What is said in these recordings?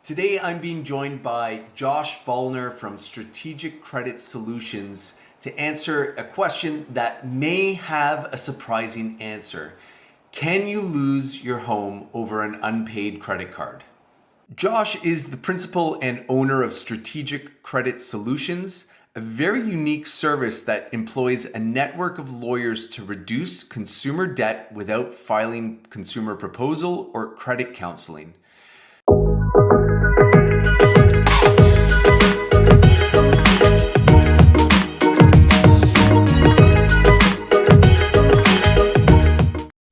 Today, I'm being joined by Josh Balner from Strategic Credit Solutions to answer a question that may have a surprising answer. Can you lose your home over an unpaid credit card? Josh is the principal and owner of Strategic Credit Solutions, a very unique service that employs a network of lawyers to reduce consumer debt without filing consumer proposal or credit counseling.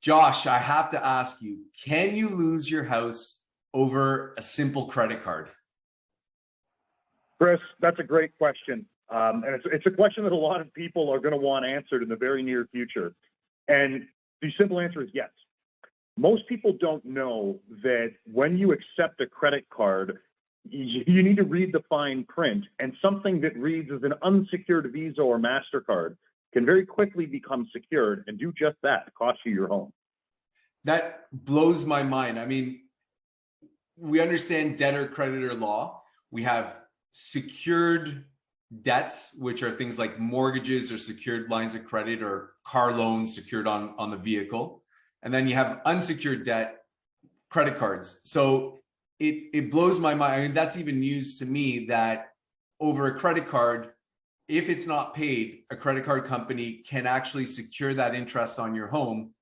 Josh, I have to ask you, can you lose your house over a simple credit card? Chris, that's a great question. And it's a question that a lot of people are going to want answered in the very near future. And the simple answer is yes. Most people don't know that when you accept a credit card, you need to read the fine print, and something that reads as an unsecured Visa or MasterCard can very quickly become secured and do just that, cost you your home. That blows my mind. I mean, we understand debtor creditor law. We have secured debts, which are things like mortgages or secured lines of credit or car loans secured on the vehicle. And then you have unsecured debt, credit cards. So it blows my mind. I mean, that's even news to me that over a credit card, if it's not paid, a credit card company can actually secure that interest on your home,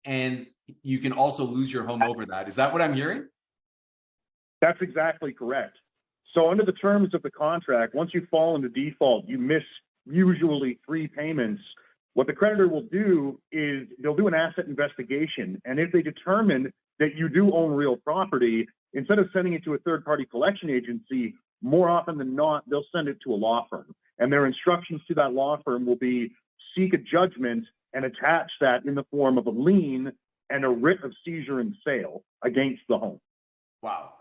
and you can also lose your home over that. Is that what I'm hearing? That's exactly correct. So under the terms of the contract, once you fall into default, you miss usually 3 payments. What the creditor will do is they'll do an asset investigation. And if they determine that you do own real property, instead of sending it to a third-party collection agency, more often than not, they'll send it to a law firm. And their instructions to that law firm will be seek a judgment and attach that in the form of a lien and a writ of seizure and sale against the home. Wow.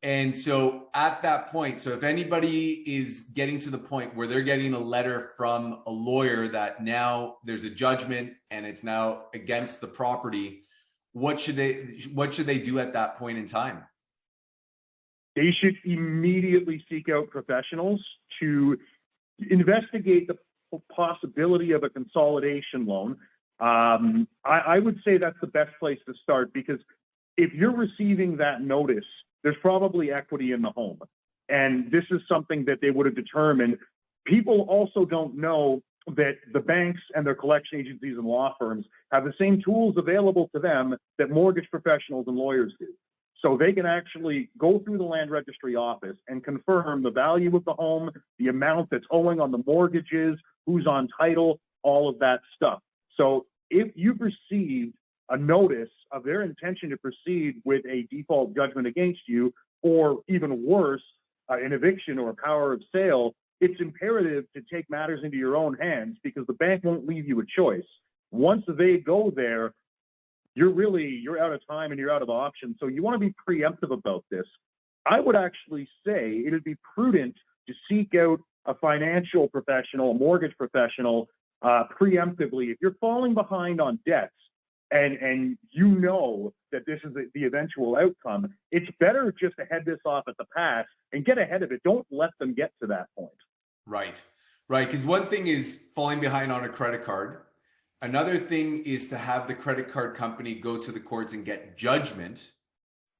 And so at that point, so if anybody is getting to the point where they're getting a letter from a lawyer that now there's a judgment and it's now against the property, what should they do at that point in time? They should immediately seek out professionals to investigate the possibility of a consolidation loan. I would say that's the best place to start, because if you're receiving that notice, there's probably equity in the home. And this is something that they would have determined. People also don't know that the banks and their collection agencies and law firms have the same tools available to them that mortgage professionals and lawyers do. So they can actually go through the land registry office and confirm the value of the home, the amount that's owing on the mortgages, who's on title, all of that stuff. So if you've received a notice of their intention to proceed with a default judgment against you, or even worse, an eviction or a power of sale, it's imperative to take matters into your own hands, because the bank won't leave you a choice. Once they go there, you're out of time and you're out of options. So you want to be preemptive about this. I would actually say it would be prudent to seek out a financial professional, a mortgage professional, preemptively. If you're falling behind on debts and you know that this is the eventual outcome, it's better just to head this off at the pass and get ahead of it. Don't let them get to that point. Right. Because one thing is falling behind on a credit card. Another thing is to have the credit card company go to the courts and get judgment.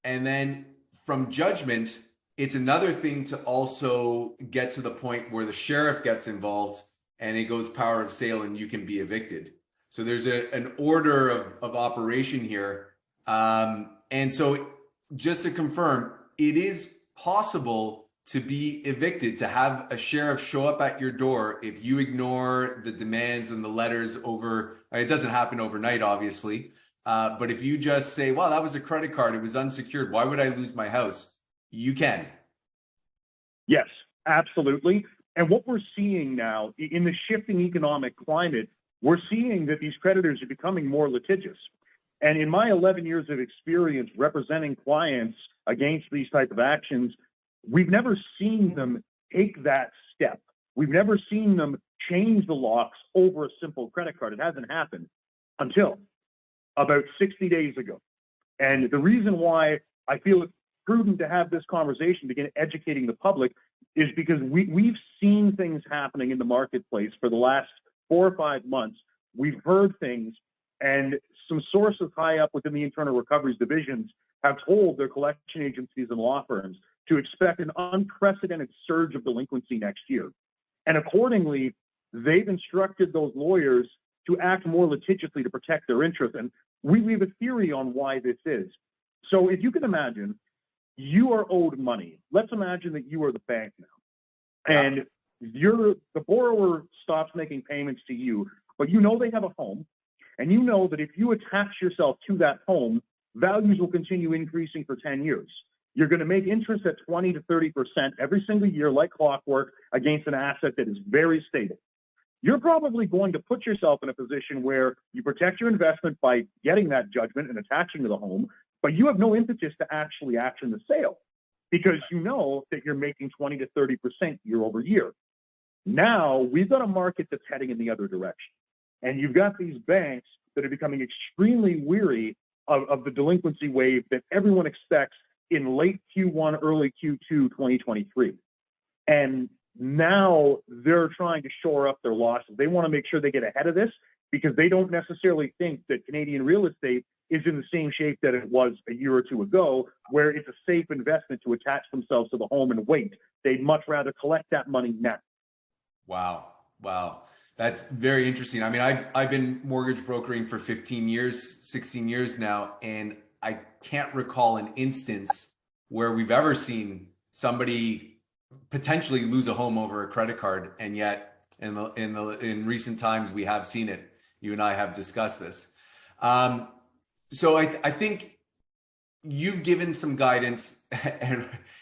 And then from judgment, it's another thing to also get to the point where the sheriff gets involved and it goes power of sale and you can be evicted. So there's an order of operation here. And so just to confirm, it is possible to be evicted, to have a sheriff show up at your door if you ignore the demands and the letters over. It doesn't happen overnight, obviously. But if you just say, well, that was a credit card, it was unsecured, why would I lose my house? You can. Yes, absolutely. And what we're seeing now in the shifting economic climate, we're seeing that these creditors are becoming more litigious. And in my 11 years of experience representing clients against these type of actions, we've never seen them take that step. We've never seen them change the locks over a simple credit card. It hasn't happened until about 60 days ago. And the reason why I feel prudent to have this conversation, begin educating the public, is because we've seen things happening in the marketplace for the last 4 or 5 months. We've heard things, and some sources high up within the internal recoveries divisions have told their collection agencies and law firms to expect an unprecedented surge of delinquency next year. And accordingly, they've instructed those lawyers to act more litigiously to protect their interests. And we have a theory on why this is. So if you can imagine, you are owed money. Let's imagine that you are the bank now, and the borrower stops making payments to you, but you know they have a home, and you know that if you attach yourself to that home, values will continue increasing for 10 years. You're going to make interest at 20 to 30% every single year, like clockwork, against an asset that is very stable. You're probably going to put yourself in a position where you protect your investment by getting that judgment and attaching to the home, but you have no impetus to actually action the sale because you know that you're making 20 to 30% year over year. Now we've got a market that's heading in the other direction. And you've got these banks that are becoming extremely weary of the delinquency wave that everyone expects in late Q1, early Q2, 2023. And now they're trying to shore up their losses. They want to make sure they get ahead of this because they don't necessarily think that Canadian real estate is in the same shape that it was a year or two ago, where it's a safe investment to attach themselves to the home and wait. They'd much rather collect that money now. Wow. Wow. That's very interesting. I mean, I've been mortgage brokering for 15 years, 16 years now, and I can't recall an instance where we've ever seen somebody potentially lose a home over a credit card, and yet in recent times we have seen it. You and I have discussed this. So I think you've given some guidance,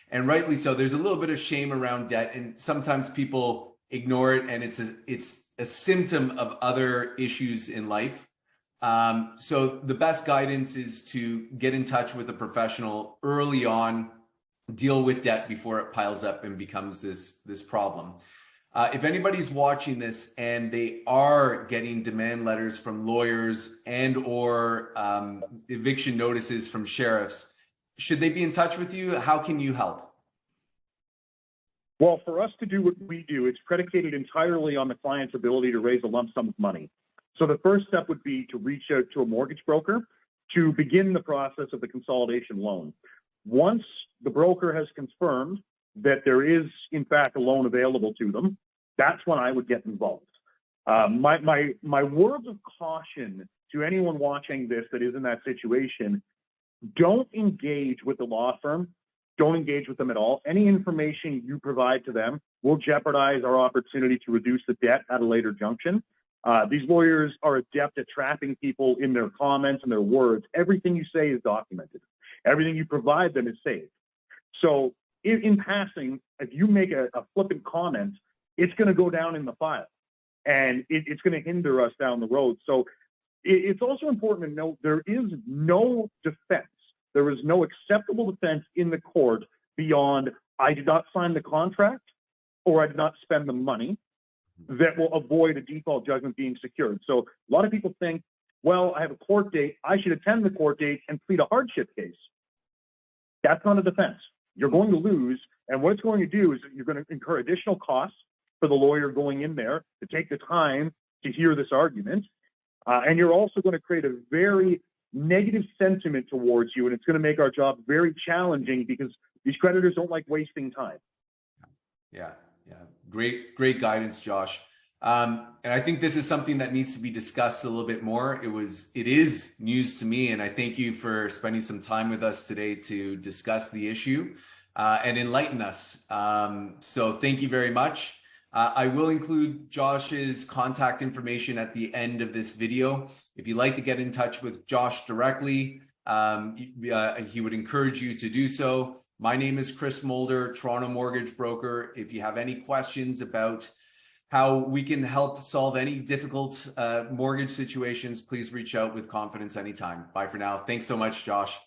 and rightly so. There's a little bit of shame around debt, and sometimes people ignore it, and it's a symptom of other issues in life. So the best guidance is to get in touch with a professional early on, deal with debt before it piles up and becomes this problem. If anybody's watching this and they are getting demand letters from lawyers and or eviction notices from sheriffs, should they be in touch with you? How can you help? Well, for us to do what we do, it's predicated entirely on the client's ability to raise a lump sum of money. So the first step would be to reach out to a mortgage broker to begin the process of the consolidation loan. Once the broker has confirmed that there is, in fact, a loan available to them, that's when I would get involved. My words of caution to anyone watching this that is in that situation: don't engage with the law firm. Don't engage with them at all. Any information you provide to them will jeopardize our opportunity to reduce the debt at a later junction. These lawyers are adept at trapping people in their comments and their words. Everything you say is documented. Everything you provide them is saved. So in passing, if you make a flippant comment, it's going to go down in the file, and it's going to hinder us down the road. So it's also important to note there is no defense. There is no acceptable defense in the court beyond I did not sign the contract or I did not spend the money that will avoid a default judgment being secured. So a lot of people think, well, I have a court date. I should attend the court date and plead a hardship case. That's not a defense. You're going to lose. And what it's going to do is you're going to incur additional costs for the lawyer going in there to take the time to hear this argument. And you're also going to create a very negative sentiment towards you, and it's going to make our job very challenging because these creditors don't like wasting time. Yeah. Great guidance, Josh. And I think this is something that needs to be discussed a little bit more. It is news to me, and I thank you for spending some time with us today to discuss the issue and enlighten us. So thank you very much. I will include Josh's contact information at the end of this video. If you'd like to get in touch with Josh directly, he would encourage you to do so. My name is Chris Mulder, Toronto Mortgage Broker. If you have any questions about how we can help solve any difficult mortgage situations, please reach out with confidence anytime. Bye for now. Thanks so much, Josh.